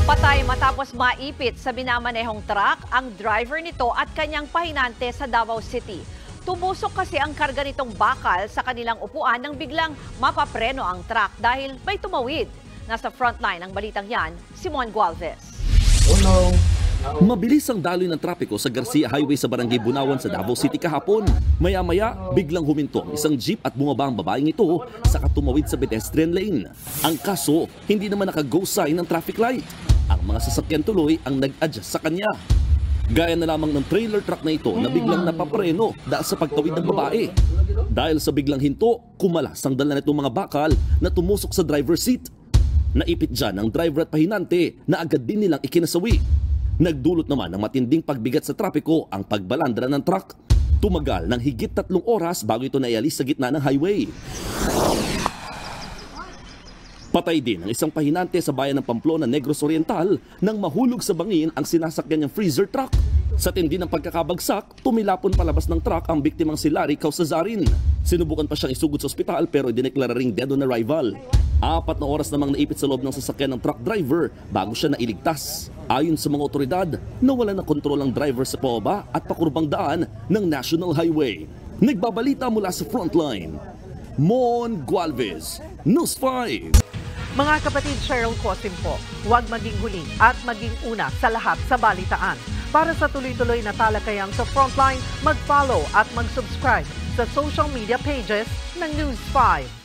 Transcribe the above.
Patay matapos maipit sa minamanehong truck ang driver nito at kanyang pahinante sa Davao City. Tumusok kasi ang karga nitong bakal sa kanilang upuan nang biglang mapapreno ang truck dahil may tumawid. Nasa frontline ng balitang yan, Simon Gualvez. Oh no. Mabilis ang daloy ng trapiko sa Garcia Highway sa Barangay Bunawan sa Davao City kahapon. Maya-maya, biglang huminto ang isang jeep at bumaba ang babaeng ito saka tumawid sa pedestrian lane. Ang kaso, hindi naman naka-go sign ng traffic light. Ang mga sasakyan tuloy ang nag-adjust sa kanya. Gaya na lamang ng trailer truck na ito na biglang napapreno dahil sa pagtawid ng babae. Dahil sa biglang hinto, kumalas ang dala nitong mga bakal na tumusok sa driver's seat. Naipit dyan ang driver at pahinante na agad din nilang ikinasawi. Nagdulot naman ng matinding pagbigat sa trapiko ang pagbalandra ng truck. Tumagal ng higit 3 oras bago ito naialis sa gitna ng highway. Patay din ang isang pahinante sa bayan ng Pamplona, Negros Oriental nang mahulog sa bangin ang sinasakyan niyang freezer truck. Sa tindi ng pagkakabagsak, tumilapon palabas ng truck ang biktimang si Larry Causazarin. Sinubukan pa siyang isugod sa ospital pero dineklara ring dead on arrival. 4 na oras namang naipit sa loob ng sasakyan ng truck driver bago siya nailigtas. Ayon sa mga otoridad, nawala na kontrol ang driver sa pababa at pakurbang daan ng National Highway. Nagbabalita mula sa frontline, Mon Gualvez, News 5. Mga kapatid, Cheryl Cosim po, huwag maging huli at maging una sa lahat sa balitaan. Para sa tuloy-tuloy na talakayan sa Frontline, mag-follow at mag-subscribe sa social media pages ng News 5.